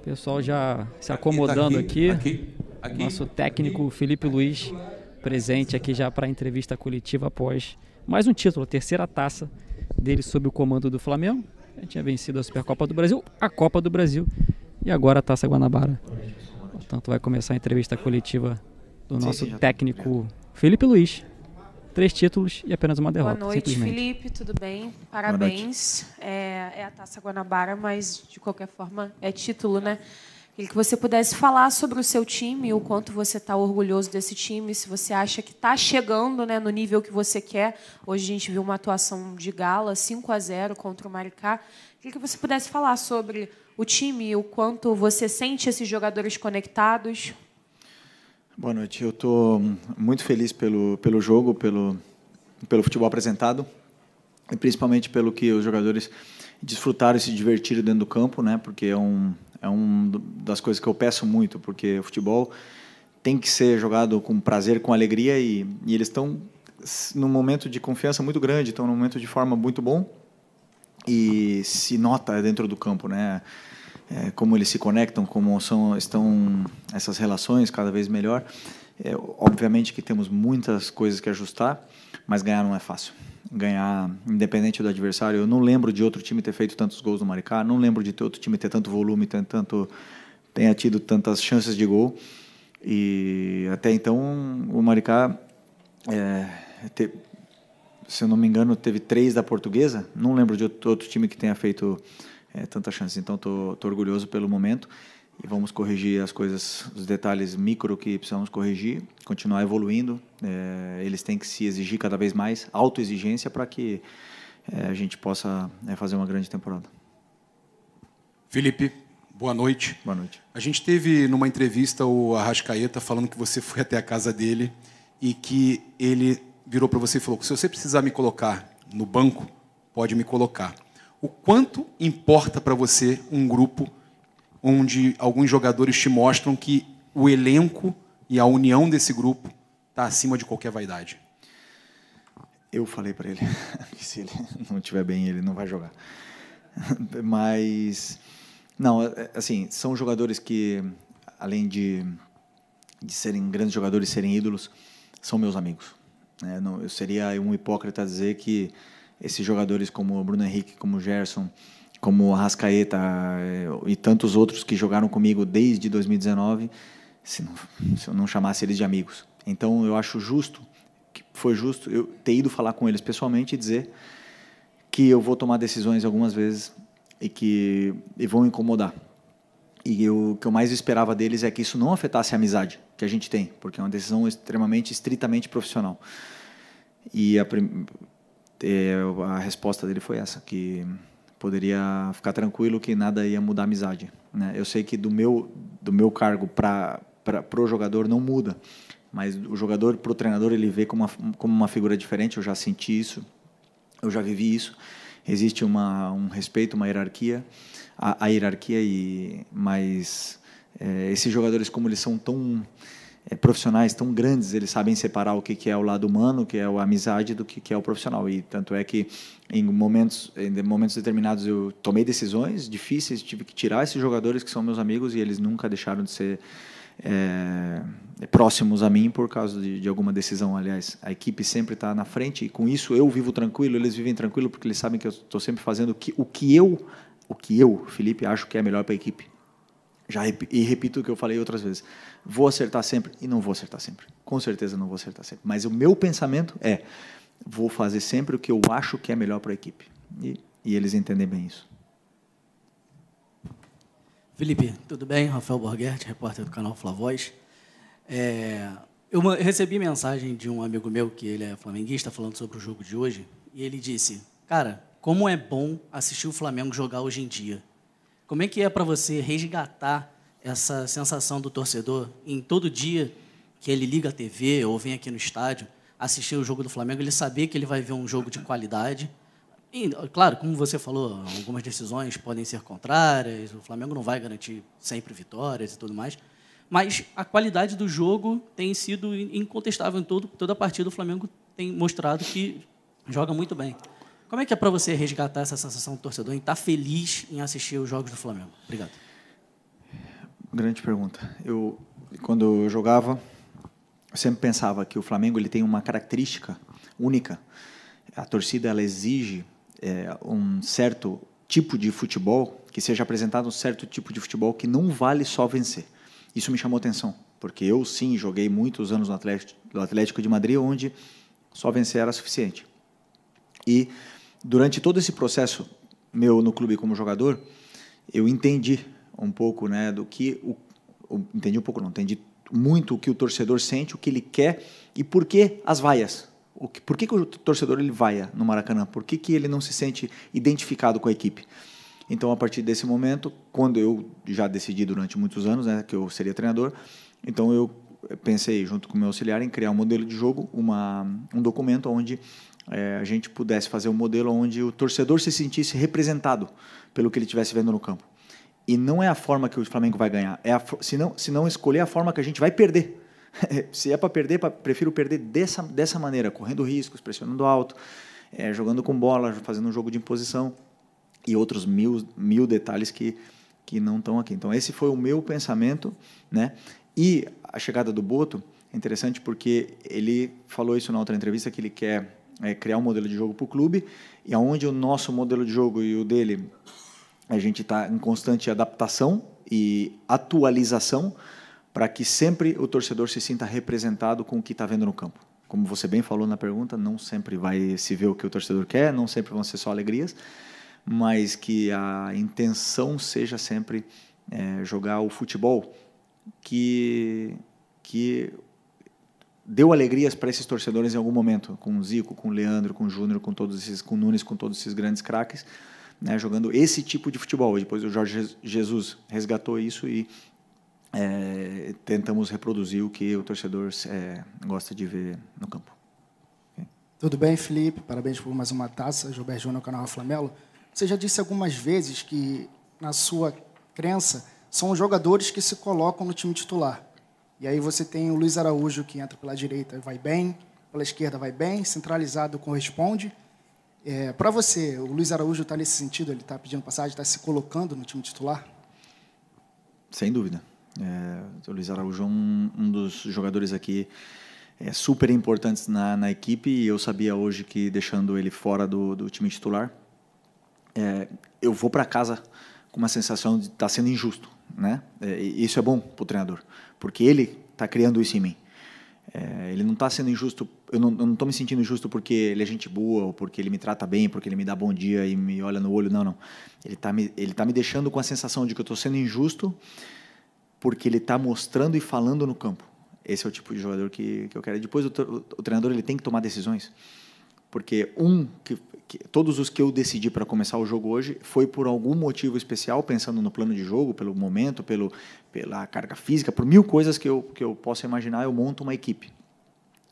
Pessoal já se acomodando aqui. Aqui. Nosso técnico Felipe Luiz presente aqui já para a entrevista coletiva após mais um título, a terceira taça dele sob o comando do Flamengo. Ele tinha vencido a Supercopa do Brasil, a Copa do Brasil e agora a Taça Guanabara. Portanto, vai começar a entrevista coletiva do nosso técnico Felipe Luiz. 3 títulos e apenas uma derrota. Boa noite, Felipe. Tudo bem? Parabéns. É a Taça Guanabara, mas, de qualquer forma, é título, né? Queria que você pudesse falar sobre o seu time, o quanto você está orgulhoso desse time, se você acha que está chegando, né, no nível que você quer. Hoje a gente viu uma atuação de gala, 5-0 contra o Maricá. Queria que você pudesse falar sobre o time, o quanto você sente esses jogadores conectados. Boa noite. Eu estou muito feliz pelo jogo, pelo futebol apresentado, e principalmente pelo que os jogadores desfrutaram e se divertiram dentro do campo, né? Porque é uma das coisas que eu peço muito, porque o futebol tem que ser jogado com prazer, com alegria, e eles estão num momento de confiança muito grande, estão num momento de forma muito bom, e se nota dentro do campo, né? Como eles se conectam, como estão essas relações cada vez melhor. Obviamente que temos muitas coisas que ajustar, mas ganhar não é fácil. Ganhar, independente do adversário. Eu não lembro de outro time ter feito tantos gols no Maricá, não lembro de outro time ter tanto volume, tenha tido tantas chances de gol. E até então o Maricá, se eu não me engano, teve 3 da Portuguesa. Não lembro de outro time que tenha feito tantas chances. Então estou orgulhoso pelo momento e vamos corrigir as coisas, os detalhes micro que precisamos corrigir, continuar evoluindo. Eles têm que se exigir cada vez mais, autoexigência, para que a gente possa fazer uma grande temporada. Felipe, boa noite. Boa noite. A gente teve numa entrevista o Arrascaeta falando que você foi até a casa dele e que ele virou para você e falou: se você precisar me colocar no banco, pode me colocar. O quanto importa para você um grupo onde alguns jogadores te mostram que o elenco e a união desse grupo está acima de qualquer vaidade? Eu falei para ele que se ele não estiver bem, ele não vai jogar. Mas, não, assim, são jogadores que, além de serem grandes jogadores, serem ídolos, são meus amigos. Eu seria um hipócrita dizer que esses jogadores como o Bruno Henrique, como o Gerson, como o Arrascaeta e tantos outros que jogaram comigo desde 2019, se eu não chamasse eles de amigos. Então, eu acho foi justo eu ter ido falar com eles pessoalmente e dizer que eu vou tomar decisões algumas vezes e vão incomodar. E o que eu mais esperava deles é que isso não afetasse a amizade que a gente tem, porque é uma decisão estritamente profissional. E a resposta dele foi essa, que poderia ficar tranquilo que nada ia mudar a amizade, né? Eu sei que do meu cargo para o jogador não muda, mas o jogador para o treinador ele vê como uma figura diferente. Eu já senti isso, eu já vivi isso. Existe um respeito, uma hierarquia, a hierarquia, mas esses jogadores, como eles são tão profissionais, tão grandes, eles sabem separar o que é o lado humano, que é a amizade, do que é o profissional. E tanto é que em momentos determinados eu tomei decisões difíceis, tive que tirar esses jogadores que são meus amigos, e eles nunca deixaram de ser próximos a mim por causa de alguma decisão. Aliás, a equipe sempre está na frente, e com isso eu vivo tranquilo, eles vivem tranquilo, porque eles sabem que eu estou sempre fazendo o que eu, Felipe, acho que é melhor para a equipe. E repito o que eu falei outras vezes: vou acertar sempre e não vou acertar sempre. Com certeza não vou acertar sempre. Mas o meu pensamento vou fazer sempre o que eu acho que é melhor para a equipe. E eles entendem bem isso. Felipe, tudo bem? Rafael Borghetti, repórter do canal Flavoz. Eu recebi mensagem de um amigo meu, que ele é flamenguista, falando sobre o jogo de hoje, e ele disse: cara, como é bom assistir o Flamengo jogar hoje em dia. Como é que é para você resgatar essa sensação do torcedor em todo dia que ele liga a TV ou vem aqui no estádio assistir o jogo do Flamengo, ele saber que ele vai ver um jogo de qualidade? E, claro, como você falou, algumas decisões podem ser contrárias, o Flamengo não vai garantir sempre vitórias e tudo mais, mas a qualidade do jogo tem sido incontestável em toda a partida. O Flamengo tem mostrado que joga muito bem. Como é que é para você resgatar essa sensação do torcedor em estar feliz em assistir os jogos do Flamengo? Obrigado. Grande pergunta. Quando eu jogava, eu sempre pensava que o Flamengo ele tem uma característica única. A torcida ela exige um certo tipo de futebol, que seja apresentado um certo tipo de futebol que não vale só vencer. Isso me chamou atenção, porque eu, sim, joguei muitos anos no Atlético de Madrid, onde só vencer era suficiente. E, durante todo esse processo meu no clube como jogador, eu entendi um pouco, né, do que entendi muito o que o torcedor sente, o que ele quer e por que as vaias. Por que o torcedor ele vaia no Maracanã? Por que ele não se sente identificado com a equipe? Então, a partir desse momento, quando eu já decidi durante muitos anos, né, que eu seria treinador, então eu pensei, junto com o meu auxiliar, em criar um modelo de jogo, um documento onde a gente pudesse fazer um modelo onde o torcedor se sentisse representado pelo que ele estivesse vendo no campo. E não é a forma que o Flamengo vai ganhar. Se não escolher a forma que a gente vai perder. Se é para perder, prefiro perder dessa maneira, correndo riscos, pressionando alto, jogando com bola, fazendo um jogo de imposição e outros mil detalhes que não estão aqui. Então, esse foi o meu pensamento, né? E a chegada do Boto é interessante porque ele falou isso na outra entrevista, que ele quer criar um modelo de jogo para o clube, e onde o nosso modelo de jogo e o dele, a gente está em constante adaptação e atualização para que sempre o torcedor se sinta representado com o que está vendo no campo. Como você bem falou na pergunta, não sempre vai se ver o que o torcedor quer, não sempre vão ser só alegrias, mas que a intenção seja sempre jogar o futebol que deu alegrias para esses torcedores em algum momento, com o Zico, com o Leandro, com o Júnior, com o Nunes, com todos esses grandes craques, né, jogando esse tipo de futebol. Depois o Jorge Jesus resgatou isso e tentamos reproduzir o que o torcedor gosta de ver no campo. Okay. Tudo bem, Felipe? Parabéns por mais uma taça. Gilberto Júnior, canal Flamelo. Você já disse algumas vezes que, na sua crença, são os jogadores que se colocam no time titular. E aí você tem o Luiz Araújo, que entra pela direita e vai bem, pela esquerda vai bem, centralizado corresponde. Para você, o Luiz Araújo está nesse sentido? Ele está pedindo passagem, está se colocando no time titular? Sem dúvida. O Luiz Araújo é um dos jogadores aqui super importantes na equipe, e eu sabia hoje que, deixando ele fora do time titular, eu vou para casa com uma sensação de estar sendo injusto, né? Isso é bom para o treinador, porque ele está criando isso em mim. Ele não está sendo injusto, eu não estou me sentindo injusto porque ele é gente boa, ou porque ele me trata bem, porque ele me dá bom dia e me olha no olho, não. Ele tá me deixando com a sensação de que eu estou sendo injusto porque ele está mostrando e falando no campo. Esse é o tipo de jogador que eu quero. Depois o treinador ele tem que tomar decisões, porque todos os que eu decidi para começar o jogo hoje foi por algum motivo especial, pensando no plano de jogo, pelo momento, pela carga física, por mil coisas que eu possa imaginar, eu monto uma equipe.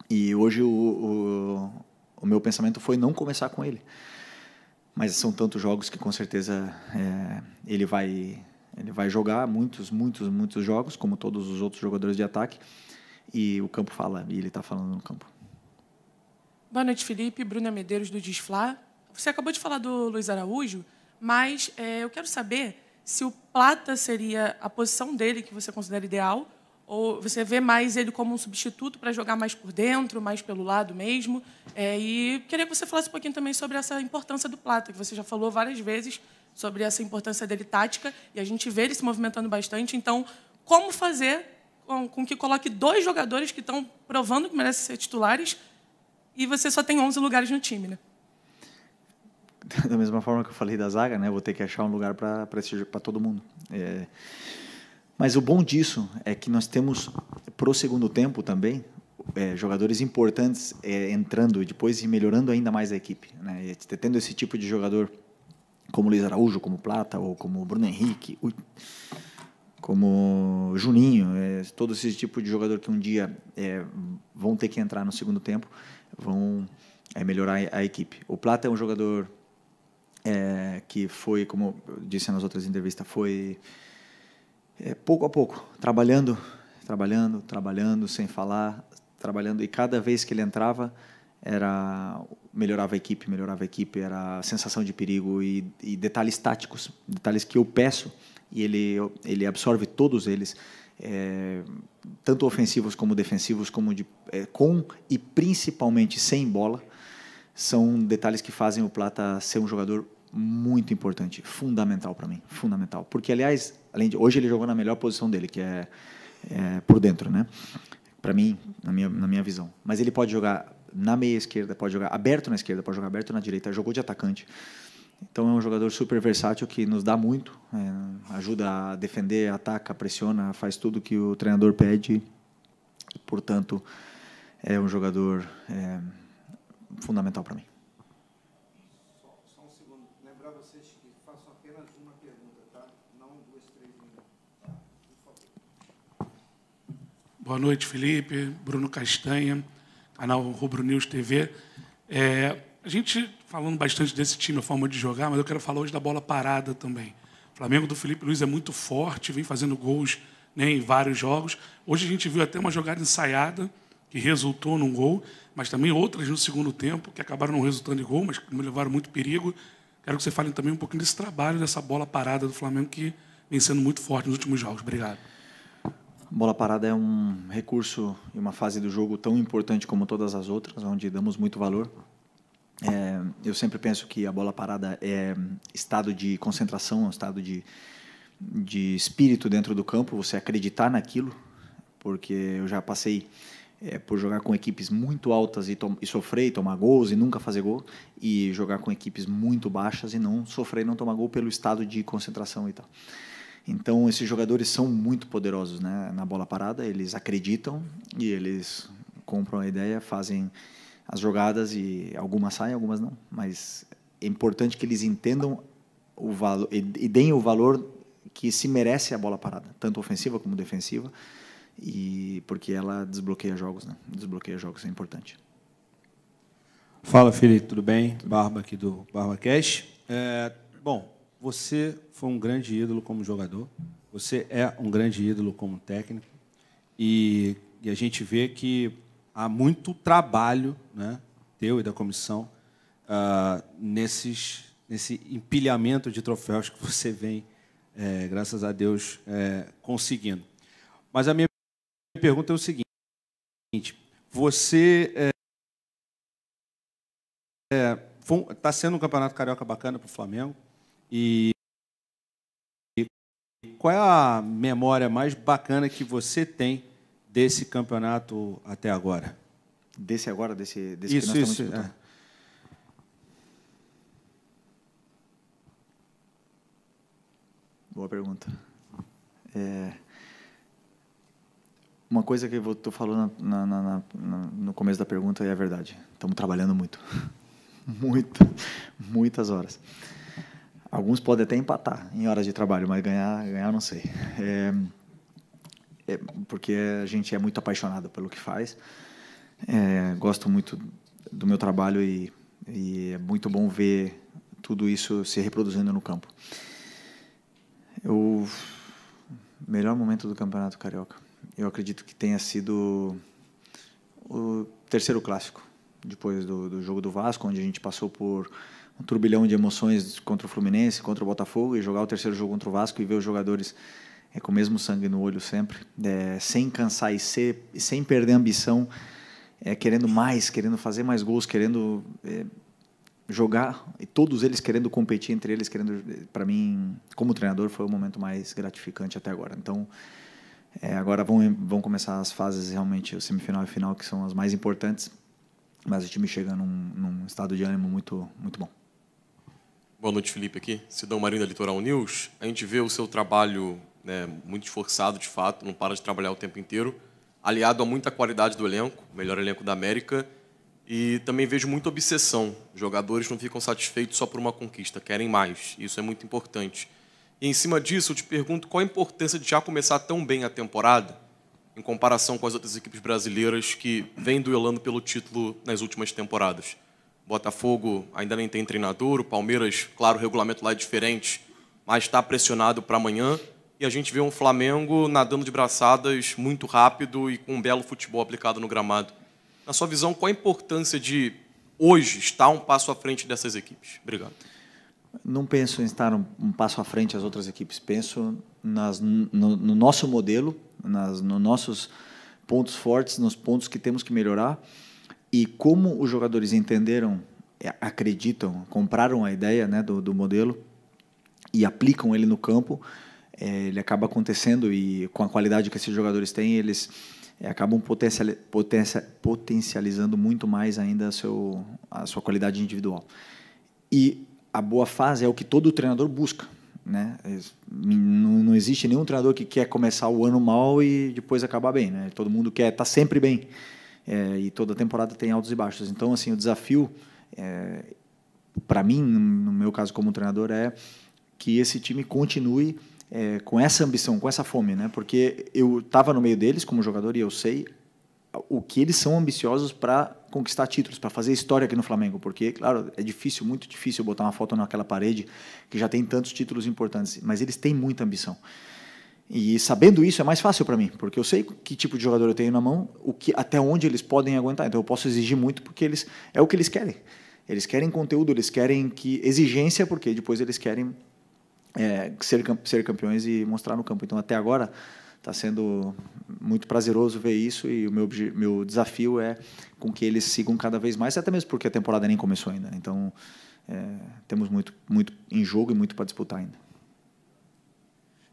E hoje o meu pensamento foi não começar com ele. Mas são tantos jogos que com certeza ele vai jogar muitos jogos, como todos os outros jogadores de ataque, e o campo fala, e ele está falando no campo. Boa noite, Felipe. Bruna Medeiros, do Disflá. Você acabou de falar do Luiz Araújo, mas eu quero saber se o Plata seria a posição dele que você considera ideal, ou você vê mais ele como um substituto para jogar mais por dentro, mais pelo lado mesmo. E queria que você falasse um pouquinho também sobre essa importância do Plata, que você já falou várias vezes sobre essa importância dele tática, e a gente vê ele se movimentando bastante. Então, como fazer com que coloque dois jogadores que estão provando que merecem ser titulares e você só tem 11 lugares no time, né? Da mesma forma que eu falei da zaga, né? Vou ter que achar um lugar para todo mundo. Mas o bom disso é que nós temos, pro segundo tempo também, jogadores importantes entrando e depois melhorando ainda mais a equipe, né? E tendo esse tipo de jogador como Luiz Araújo, como Plata, ou como Bruno Henrique, como Juninho, todo esse tipo de jogador que um dia vão ter que entrar no segundo tempo, vão melhorar a equipe. O Plata é um jogador que foi, como eu disse nas outras entrevistas, foi pouco a pouco, trabalhando, sem falar, trabalhando, e cada vez que ele entrava, melhorava a equipe, era a sensação de perigo e detalhes táticos, detalhes que eu peço e ele absorve todos eles, tanto ofensivos como defensivos, como com e principalmente sem bola. São detalhes que fazem o Plata ser um jogador muito importante, fundamental para mim, fundamental. Porque, aliás, hoje ele jogou na melhor posição dele, que é por dentro, né? Para mim, na minha visão. Mas ele pode jogar na meia esquerda, pode jogar aberto na esquerda, pode jogar aberto na direita, jogou de atacante. Então é um jogador super versátil que nos dá muito, ajuda a defender, ataca, pressiona, faz tudo que o treinador pede. Portanto, é um jogador fundamental para mim. Só um segundo. Lembrar vocês que faço apenas uma pergunta, tá? Não 2, 3 minutos. Tá? Por favor. Boa noite, Felipe. Bruno Castanha, canal Rubro News TV. A gente falando bastante desse time, a forma de jogar, mas eu quero falar hoje da bola parada também. O Flamengo do Felipe Luiz é muito forte, vem fazendo gols, né, em vários jogos. Hoje a gente viu até uma jogada ensaiada, que resultou num gol, mas também outras no segundo tempo, que acabaram não resultando em gol, mas que me levaram muito perigo. Quero que você fale também um pouquinho desse trabalho, dessa bola parada do Flamengo, que vem sendo muito forte nos últimos jogos. Obrigado. Bola parada é um recurso e uma fase do jogo tão importante como todas as outras, onde damos muito valor. Eu sempre penso que a bola parada é estado de concentração, é um estado de espírito dentro do campo, você acreditar naquilo, porque eu já passei por jogar com equipes muito altas e sofrer e tomar gols e nunca fazer gol, e jogar com equipes muito baixas e não sofrer e não tomar gol pelo estado de concentração e tal. Então, esses jogadores são muito poderosos, né, na bola parada, eles acreditam e eles compram a ideia, fazem as jogadas e algumas saem, algumas não. Mas é importante que eles entendam o valor e deem o valor que se merece a bola parada, tanto ofensiva como defensiva, e porque ela desbloqueia jogos, né? Desbloqueia jogos, é importante. Fala, Felipe, tudo bem? Barba aqui do BarbaCast. Bom, você foi um grande ídolo como jogador, você é um grande ídolo como técnico, e a gente vê que há muito trabalho, né, teu e da comissão, nesse empilhamento de troféus que você vem, graças a Deus, conseguindo. Mas a minha pergunta é o seguinte: você está sendo um campeonato carioca bacana para o Flamengo, e qual é a memória mais bacana que você tem desse campeonato até agora? Desse que nós estamos disputando. Boa pergunta. Uma coisa que eu estou falando no começo da pergunta é a verdade. Estamos trabalhando muito. Muitas horas. Alguns podem até empatar em horas de trabalho, mas ganhar não sei. Porque a gente é muito apaixonado pelo que faz. Gosto muito do meu trabalho e é muito bom ver tudo isso se reproduzindo no campo. O melhor momento do Campeonato Carioca, eu acredito que tenha sido o terceiro clássico, depois do jogo do Vasco, onde a gente passou por um turbilhão de emoções contra o Fluminense, contra o Botafogo, e jogar o terceiro jogo contra o Vasco e ver os jogadores com o mesmo sangue no olho sempre, sem cansar e sem perder a ambição, querendo mais, querendo fazer mais gols, querendo jogar, e todos eles querendo competir entre eles, para mim, como treinador, foi o momento mais gratificante até agora. Então, agora vão começar as fases realmente, o semifinal e final, que são as mais importantes, mas o time chega num estado de ânimo muito, muito bom. Boa noite, Felipe, aqui, Sidão Marinho da Litoral News. A gente vê o seu trabalho, né, muito esforçado, de fato, não para de trabalhar o tempo inteiro, aliado a muita qualidade do elenco, o melhor elenco da América, e também vejo muita obsessão. Os jogadores não ficam satisfeitos só por uma conquista, querem mais. Isso é muito importante. E, em cima disso, eu te pergunto qual a importância de já começar tão bem a temporada, em comparação com as outras equipes brasileiras que vêm duelando pelo título nas últimas temporadas. Botafogo ainda nem tem treinador, o Palmeiras, claro, o regulamento lá é diferente, mas está pressionado para amanhã, e a gente vê um Flamengo nadando de braçadas muito rápido e com um belo futebol aplicado no gramado. Na sua visão, qual a importância de hoje estar um passo à frente dessas equipes? Obrigado. Não penso em estar um passo à frente às outras equipes. Penso no nosso modelo, nos nossos pontos fortes, nos pontos que temos que melhorar. E como os jogadores entenderam, acreditam, compraram a ideia, né, do modelo e aplicam ele no campo, ele acaba acontecendo, e com a qualidade que esses jogadores têm, eles acabam potencializando muito mais ainda a sua qualidade individual. E a boa fase é o que todo treinador busca, né? Não existe nenhum treinador que quer começar o ano mal e depois acabar bem, né? Todo mundo quer estar sempre bem, e toda temporada tem altos e baixos. Então, assim, o desafio, para mim, no meu caso como treinador, é que esse time continue com essa ambição, com essa fome, né? Porque eu estava no meio deles como jogador e eu sei o que eles são ambiciosos para conquistar títulos, para fazer história aqui no Flamengo, porque, claro, é difícil, muito difícil botar uma foto naquela parede que já tem tantos títulos importantes, mas eles têm muita ambição. E sabendo isso é mais fácil para mim, porque eu sei que tipo de jogador eu tenho na mão, até onde eles podem aguentar. Então eu posso exigir muito porque é o que eles querem. Eles querem conteúdo, eles querem exigência, porque depois eles querem ser campeões e mostrar no campo. Então até agora está sendo muito prazeroso ver isso, e o meu desafio é com que eles sigam cada vez mais, até mesmo porque a temporada nem começou ainda. Então, temos muito em jogo e muito para disputar ainda.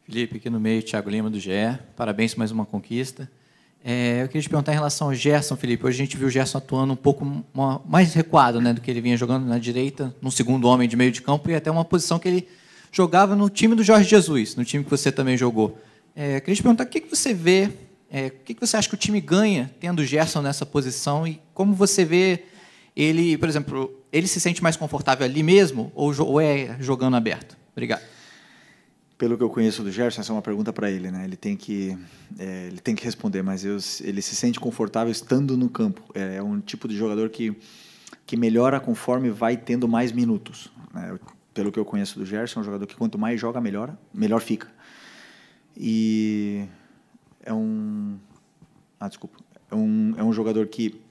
Felipe, aqui no meio, Thiago Lima, do GE. Parabéns por mais uma conquista. Eu queria te perguntar em relação ao Gerson, Felipe. Hoje a gente viu o Gerson atuando um pouco mais recuado, né, do que ele vinha jogando na direita, no segundo homem de meio de campo, e até uma posição que ele jogava no time do Jorge Jesus, no time que você também jogou. Queria te perguntar o que você vê, o que você acha que o time ganha tendo o Gerson nessa posição, e como você vê ele, por exemplo, ele se sente mais confortável ali mesmo ou é jogando aberto? Obrigado. Pelo que eu conheço do Gerson, essa é uma pergunta para ele, né? Ele tem que responder, mas ele se sente confortável estando no campo. É um tipo de jogador que melhora conforme vai tendo mais minutos, né? Pelo que eu conheço do Gerson, é um jogador que quanto mais joga, melhor fica. E é um jogador que,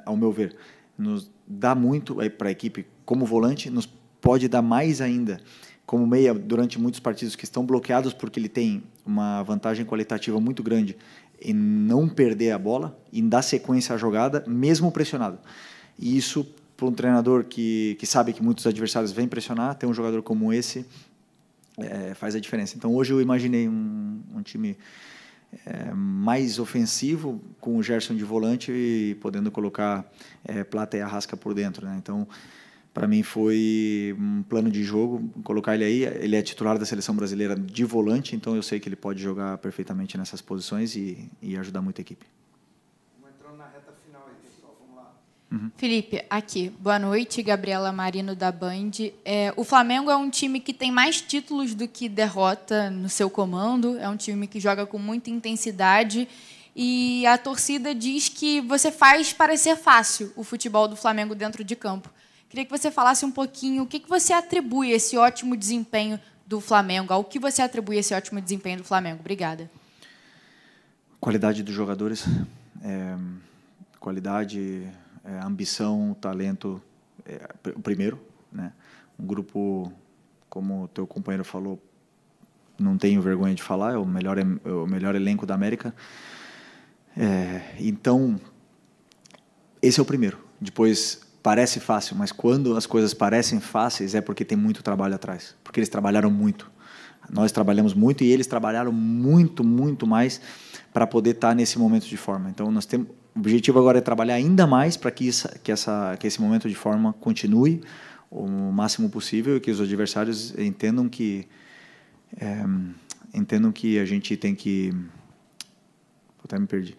ao meu ver, nos dá muito para a equipe como volante, nos pode dar mais ainda como meia durante muitos partidos que estão bloqueados, porque ele tem uma vantagem qualitativa muito grande em não perder a bola, em dar sequência à jogada, mesmo pressionado. E isso, para um treinador que sabe que muitos adversários vêm pressionar, ter um jogador como esse faz a diferença. Então, hoje eu imaginei um time mais ofensivo, com o Gerson de volante e podendo colocar Plata e Arrasca por dentro, né? Então, para mim foi um plano de jogo colocar ele aí. Ele é titular da seleção brasileira de volante, então eu sei que ele pode jogar perfeitamente nessas posições e ajudar muito a equipe. Felipe, aqui. Boa noite, Gabriela Marino, da Band. O Flamengo é um time que tem mais títulos do que derrota no seu comando, é um time que joga com muita intensidade e a torcida diz que você faz parecer fácil o futebol do Flamengo dentro de campo. Queria que você falasse um pouquinho o que você atribui esse ótimo desempenho do Flamengo, ao que você atribui esse ótimo desempenho do Flamengo. Obrigada. Qualidade dos jogadores, ambição, talento, o primeiro, né? Um grupo, como o teu companheiro falou, não tenho vergonha de falar, é o melhor elenco da América. Então, esse é o primeiro. Depois, parece fácil, mas quando as coisas parecem fáceis é porque tem muito trabalho atrás, porque eles trabalharam muito. Nós trabalhamos muito e eles trabalharam muito, muito mais para poder estar nesse momento de forma. Então, o objetivo agora é trabalhar ainda mais para que esse momento de forma continue o máximo possível e que os adversários entendam que a gente tem que... Até me perdi.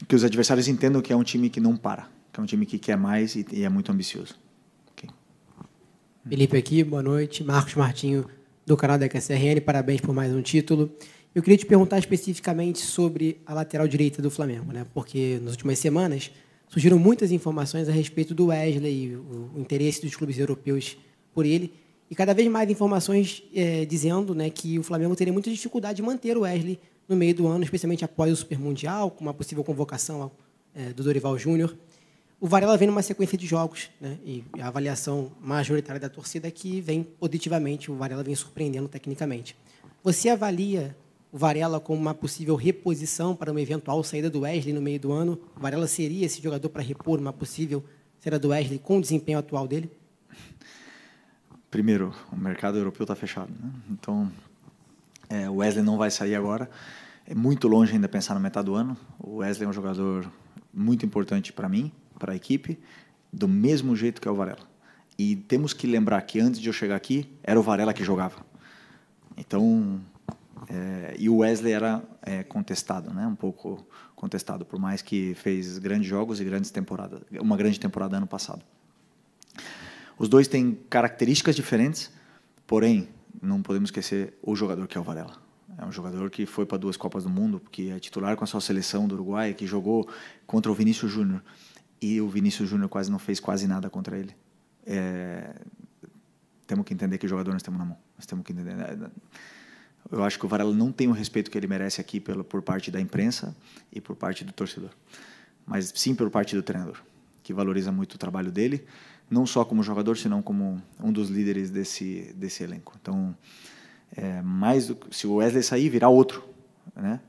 Que os adversários entendam que é um time que não para, que é um time que quer mais e é muito ambicioso. Okay. Felipe aqui, boa noite. Marcos Martinho, do canal da EQSRN, parabéns por mais um título. Eu queria te perguntar especificamente sobre a lateral direita do Flamengo, né? Porque nas últimas semanas surgiram muitas informações a respeito do Wesley, o interesse dos clubes europeus por ele, e cada vez mais informações dizendo, né, que o Flamengo teria muita dificuldade de manter o Wesley no meio do ano, especialmente após o Super Mundial, com uma possível convocação do Dorival Júnior. O Varela vem numa sequência de jogos, né? E a avaliação majoritária da torcida é que vem positivamente, o Varela vem surpreendendo tecnicamente. Você avalia o Varela como uma possível reposição para uma eventual saída do Wesley no meio do ano? O Varela seria esse jogador para repor uma possível saída do Wesley com o desempenho atual dele? Primeiro, o mercado europeu está fechado, né? Então, o Wesley não vai sair agora. É muito longe ainda pensar na metade do ano. O Wesley é um jogador muito importante para mim, para a equipe, do mesmo jeito que é o Varela. E temos que lembrar que antes de eu chegar aqui, era o Varela que jogava. Então, e o Wesley era contestado, né? Um pouco contestado, por mais que fez grandes jogos e grandes temporadas, uma grande temporada ano passado. Os dois têm características diferentes, porém, não podemos esquecer o jogador que é o Varela. É um jogador que foi para 2 Copas do Mundo, que é titular com a sua seleção do Uruguai, que jogou contra o Vinícius Júnior. E o Vinícius Júnior não fez quase nada contra ele. Temos que entender que jogador nós temos na mão. Nós temos que entender. Eu acho que o Varela não tem o respeito que ele merece aqui por parte da imprensa e por parte do torcedor. Mas sim por parte do treinador, que valoriza muito o trabalho dele, não só como jogador, senão como um dos líderes desse elenco. Então, se o Wesley sair, virá outro, né?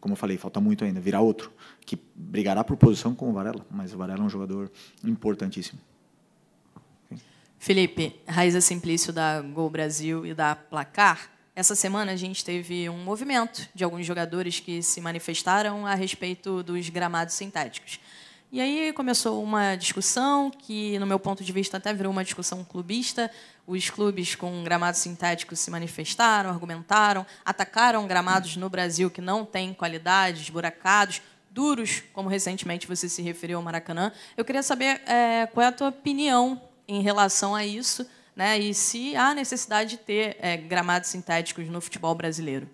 Como eu falei, falta muito ainda, virá outro, que brigará por posição com o Varela, mas o Varela é um jogador importantíssimo. Felipe, Raíza Simplício da Gol Brasil e da Placar. Essa semana a gente teve um movimento de alguns jogadores que se manifestaram a respeito dos gramados sintéticos. E aí começou uma discussão que, no meu ponto de vista, até virou uma discussão clubista. Os clubes com gramados sintéticos se manifestaram, argumentaram, atacaram gramados no Brasil que não têm qualidade, esburacados, duros, como recentemente você se referiu ao Maracanã. Eu queria saber qual é a tua opinião em relação a isso, né? E se há necessidade de ter gramados sintéticos no futebol brasileiro.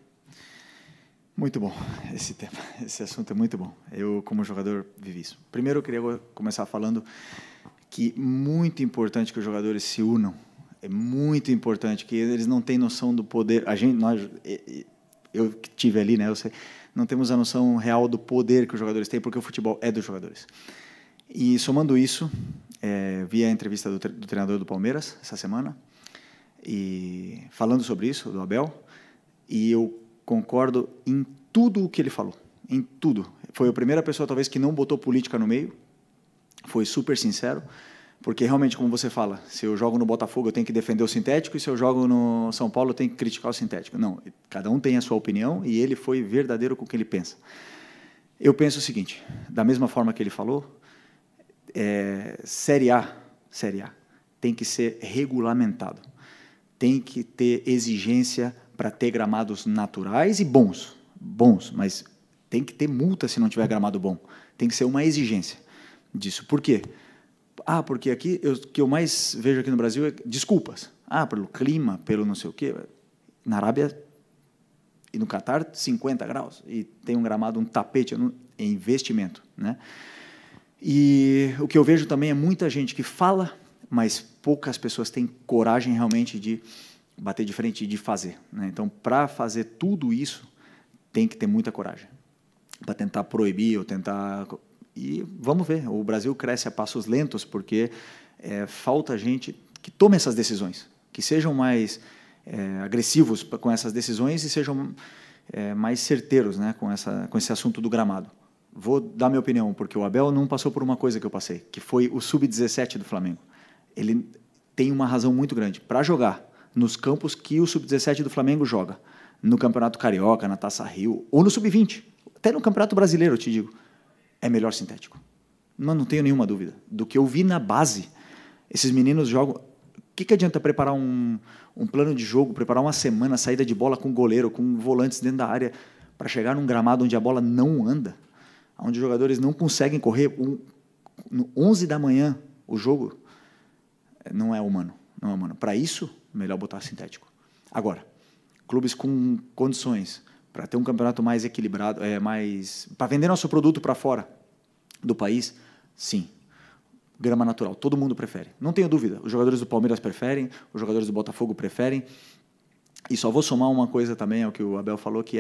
Muito bom esse tema, esse assunto é muito bom. Eu, como jogador, vivi isso. Primeiro, eu queria começar falando que é muito importante que os jogadores se unam. É muito importante que eles não têm noção do poder. Eu que estive ali, né? Eu sei, não temos a noção real do poder que os jogadores têm, porque o futebol é dos jogadores. E somando isso, vi a entrevista do treinador do Palmeiras essa semana e falando sobre isso, do Abel, e eu concordo em tudo o que ele falou, em tudo. Foi a primeira pessoa, talvez, que não botou política no meio, foi super sincero, porque realmente, como você fala, se eu jogo no Botafogo, eu tenho que defender o sintético, e se eu jogo no São Paulo, eu tenho que criticar o sintético. Não, cada um tem a sua opinião, e ele foi verdadeiro com o que ele pensa. Eu penso o seguinte, da mesma forma que ele falou, Série A tem que ser regulamentado, tem que ter exigência para ter gramados naturais e bons, mas tem que ter multa se não tiver gramado bom. Tem que ser uma exigência disso. Por quê? Porque aqui, o que eu mais vejo aqui no Brasil é desculpas. Pelo clima, pelo não sei o quê. Na Arábia e no Catar, 50 graus. E tem um gramado, um tapete, é investimento, né? E o que eu vejo também é muita gente que fala, mas poucas pessoas têm coragem realmente de bater de frente e de fazer, né? Então, para fazer tudo isso, tem que ter muita coragem. Para tentar proibir ou tentar... E vamos ver, o Brasil cresce a passos lentos porque falta gente que tome essas decisões, que sejam mais agressivos com essas decisões e sejam mais certeiros, né, com esse assunto do gramado. Vou dar minha opinião, porque o Abel não passou por uma coisa que eu passei, que foi o Sub-17 do Flamengo. Ele tem uma razão muito grande. Para jogar nos campos que o Sub-17 do Flamengo joga, no Campeonato Carioca, na Taça Rio, ou no Sub-20, até no Campeonato Brasileiro, eu te digo, é melhor sintético. Não tenho nenhuma dúvida. Do que eu vi na base, esses meninos jogam... O que adianta preparar um plano de jogo, preparar uma semana, saída de bola com goleiro, com volantes dentro da área, para chegar num gramado onde a bola não anda, onde os jogadores não conseguem correr, no 11 da manhã, o jogo não é humano. Não é humano. Para isso, melhor botar sintético. Agora, clubes com condições para ter um campeonato mais equilibrado, para vender nosso produto para fora do país, sim. Grama natural, todo mundo prefere. Não tenho dúvida, os jogadores do Palmeiras preferem, os jogadores do Botafogo preferem. E só vou somar uma coisa também ao que o Abel falou, que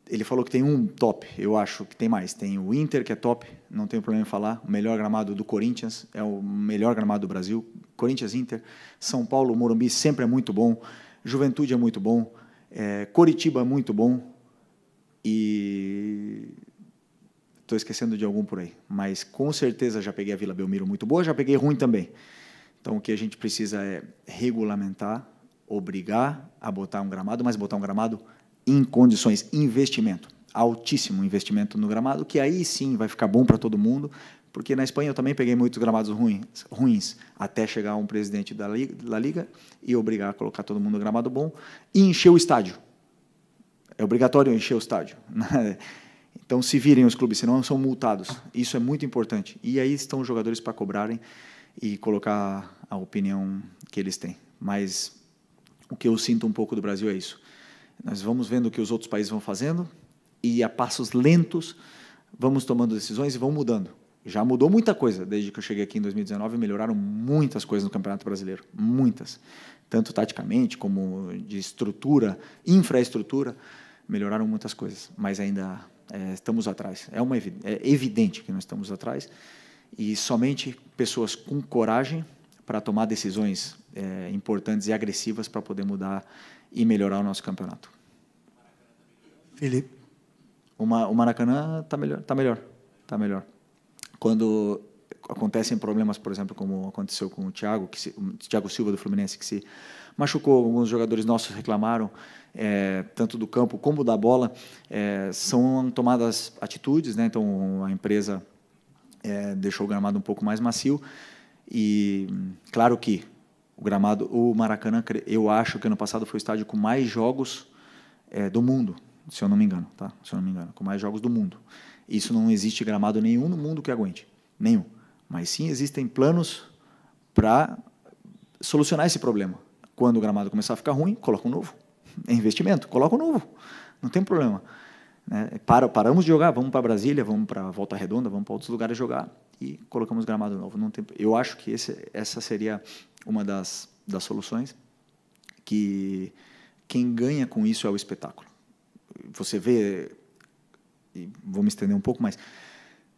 Ele falou que tem um top, eu acho que tem mais. Tem o Inter, que é top, não tenho problema em falar. O melhor gramado do Corinthians, é o melhor gramado do Brasil. Corinthians, Inter. São Paulo, Morumbi sempre é muito bom. Juventude é muito bom. Coritiba é muito bom. E estou esquecendo de algum por aí. Mas com certeza já peguei a Vila Belmiro muito boa, já peguei ruim também. Então o que a gente precisa é regulamentar, obrigar a botar um gramado, mas botar um gramado em condições, investimento, altíssimo investimento no gramado, que aí sim vai ficar bom para todo mundo, porque na Espanha eu também peguei muitos gramados ruins, até chegar um presidente da Liga e obrigar a colocar todo mundo no gramado bom e encher o estádio. É obrigatório encher o estádio. Então se virem os clubes, senão são multados. Isso é muito importante. E aí estão os jogadores para cobrarem e colocar a opinião que eles têm. Mas o que eu sinto um pouco do Brasil é isso. Nós vamos vendo o que os outros países vão fazendo e, a passos lentos, vamos tomando decisões e vão mudando. Já mudou muita coisa desde que eu cheguei aqui em 2019, melhoraram muitas coisas no Campeonato Brasileiro, muitas. Tanto taticamente como de estrutura, infraestrutura, melhoraram muitas coisas, mas ainda estamos atrás. É evidente que nós estamos atrás e somente pessoas com coragem para tomar decisões importantes e agressivas para poder mudar e melhorar o nosso campeonato. Felipe. O Maracanã está melhor. Quando acontecem problemas, por exemplo, como aconteceu com o Thiago Silva do Fluminense, que se machucou, alguns jogadores nossos reclamaram, tanto do campo como da bola, são tomadas atitudes, né? Então a empresa deixou o gramado um pouco mais macio e claro que o Maracanã, eu acho que ano passado foi o estádio com mais jogos do mundo, se eu não me engano, tá? Se eu não me engano, com mais jogos do mundo. Isso não existe gramado nenhum no mundo que aguente, nenhum. Mas sim existem planos para solucionar esse problema. Quando o gramado começar a ficar ruim, coloca um novo. É investimento, coloca um novo. Não tem problema. Né? Paramos de jogar, vamos para Brasília, vamos para Volta Redonda, vamos para outros lugares jogar e colocamos gramado novo. Não tem, eu acho que essa seria uma das soluções, que quem ganha com isso é o espetáculo. Você vê, e vou me estender um pouco, mas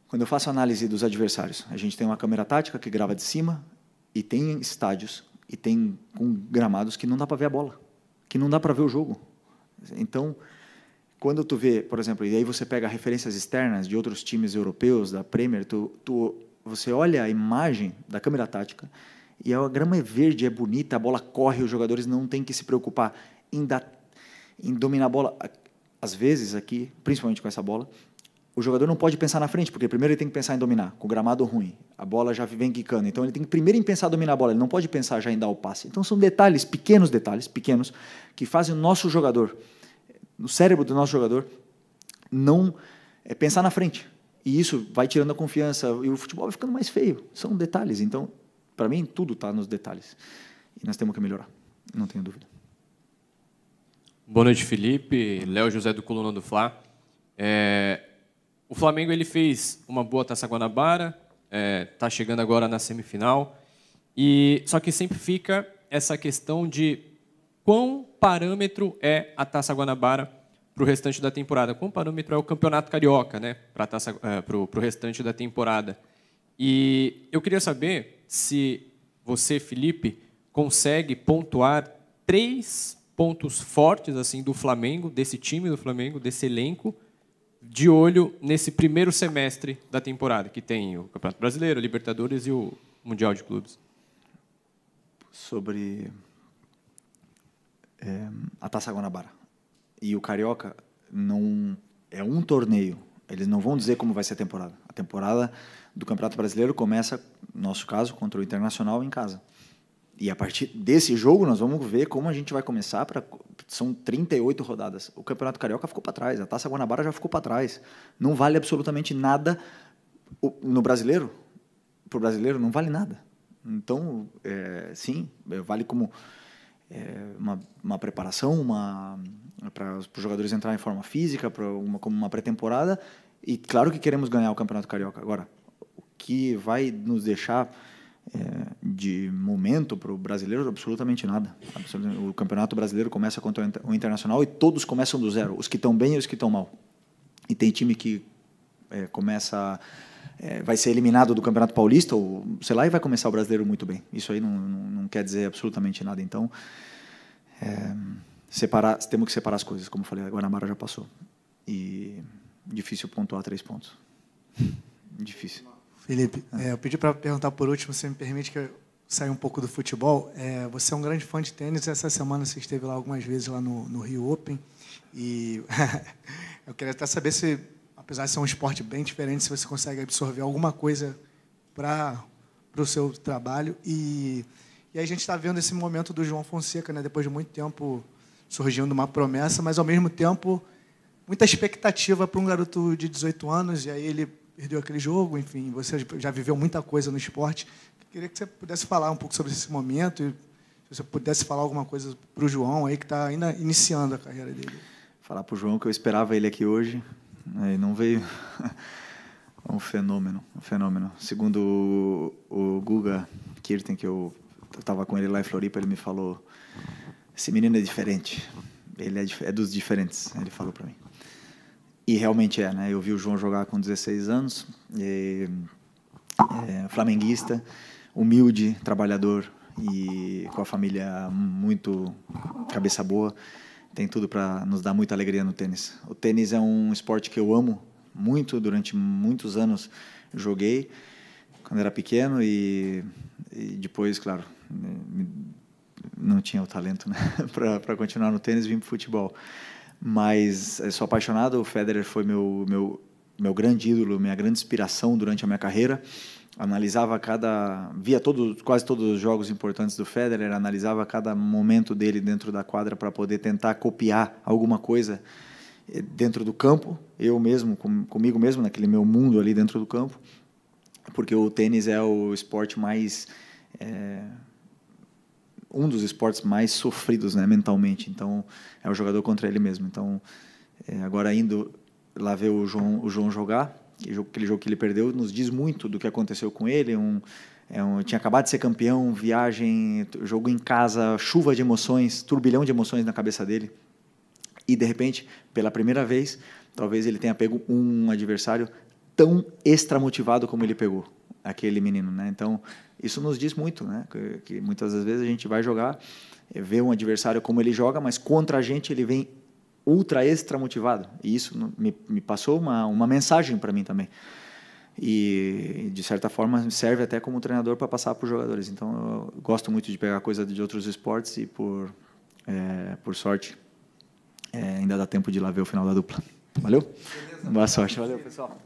quando eu faço análise dos adversários, a gente tem uma câmera tática que grava de cima e tem estádios e tem com gramados que não dá para ver a bola, que não dá para ver o jogo. Então, quando tu vê, por exemplo, e aí você pega referências externas de outros times europeus, da Premier, você olha a imagem da câmera tática e a grama é verde, é bonita, a bola corre, os jogadores não têm que se preocupar em dominar a bola. Às vezes, aqui, principalmente com essa bola, o jogador não pode pensar na frente, porque primeiro ele tem que pensar em dominar, com o gramado ruim. A bola já vem quicando, então ele tem que primeiro pensar em dominar a bola, ele não pode pensar já em dar o passe. Então são detalhes, pequenos, que fazem o nosso jogador, no cérebro do nosso jogador, não pensar na frente. E isso vai tirando a confiança, e o futebol vai ficando mais feio. São detalhes, então, para mim, tudo está nos detalhes. E nós temos que melhorar, não tenho dúvida. Boa noite, Felipe. Léo José do Coluna do Fla. O Flamengo ele fez uma boa Taça Guanabara, está chegando agora na semifinal, só que sempre fica essa questão de quão parâmetro é a Taça Guanabara para o restante da temporada, quão parâmetro é o Campeonato Carioca, né, para o restante da temporada. E eu queria saber se você, Felipe, consegue pontuar 3 pontos fortes assim do Flamengo, desse time do Flamengo, desse elenco, de olho nesse primeiro semestre da temporada, que tem o Campeonato Brasileiro, a Libertadores e o Mundial de Clubes. Sobre a Taça Guanabara. E o Carioca não é um torneio. Eles não vão dizer como vai ser a temporada. A temporada do Campeonato Brasileiro começa, no nosso caso, contra o Internacional em casa. E a partir desse jogo nós vamos ver como a gente vai começar. São 38 rodadas. O Campeonato Carioca ficou para trás, a Taça Guanabara já ficou para trás. Não vale absolutamente nada no brasileiro. Para o brasileiro não vale nada. Então, sim, vale como uma preparação, para os jogadores entrarem em forma física, como uma pré-temporada. E claro que queremos ganhar o Campeonato Carioca. Agora, o que vai nos deixar de momento para o brasileiro, absolutamente nada. O Campeonato Brasileiro começa contra o Internacional e todos começam do zero, os que estão bem e os que estão mal. E tem time que vai ser eliminado do Campeonato Paulista, ou sei lá, e vai começar o brasileiro muito bem. Isso aí não quer dizer absolutamente nada. Então, temos que separar as coisas, como eu falei, a Guanabara já passou. E difícil pontuar 3 pontos. Difícil. Felipe, eu pedi para perguntar por último, se me permite que eu saia um pouco do futebol. Você é um grande fã de tênis, essa semana você esteve lá algumas vezes lá no Rio Open, e eu queria até saber se, apesar de ser um esporte bem diferente, se você consegue absorver alguma coisa para o seu trabalho. E aí a gente está vendo esse momento do João Fonseca, né, depois de muito tempo surgindo uma promessa, mas, ao mesmo tempo, muita expectativa para um garoto de 18 anos, e aí ele perdeu aquele jogo, enfim, você já viveu muita coisa no esporte. Queria que você pudesse falar um pouco sobre esse momento e se você pudesse falar alguma coisa para o João, aí, que está ainda iniciando a carreira dele. Falar para o João que eu esperava ele aqui hoje, e não veio. Um fenômeno. Segundo o Guga Kirten, que eu estava com ele lá em Floripa, ele me falou: esse menino é diferente, ele é dos diferentes, ele falou para mim. E realmente né? Eu vi o João jogar com 16 anos, flamenguista, humilde, trabalhador e com a família muito cabeça boa. Tem tudo para nos dar muita alegria no tênis. O tênis é um esporte que eu amo muito, durante muitos anos joguei, quando era pequeno, e depois, claro, não tinha o talento, né, para continuar no tênis, vim para o futebol. Mas eu sou apaixonado. O Federer foi meu grande ídolo, minha grande inspiração durante a minha carreira. Via quase todos os jogos importantes do Federer, analisava cada momento dele dentro da quadra para poder tentar copiar alguma coisa dentro do campo, eu mesmo, comigo mesmo, naquele meu mundo ali dentro do campo, porque o tênis é o esporte mais... um dos esportes mais sofridos, né, mentalmente. Então, é o jogador contra ele mesmo. Então, agora indo lá ver o João jogar, aquele jogo que ele perdeu, nos diz muito do que aconteceu com ele. Tinha acabado de ser campeão, viagem, jogo em casa, chuva de emoções, turbilhão de emoções na cabeça dele. E, de repente, pela primeira vez, talvez ele tenha pego um adversário tão extra motivado como ele pegou, aquele menino, né? Então, isso nos diz muito, né? Que muitas das vezes a gente vai jogar, vê um adversário como ele joga, mas contra a gente ele vem ultra extra motivado. E isso me passou uma mensagem para mim também. E, de certa forma, serve até como treinador para passar para os jogadores. Então, eu gosto muito de pegar coisa de outros esportes e, por sorte, ainda dá tempo de ir lá ver o final da dupla. Valeu? Boa sorte. Valeu, pessoal.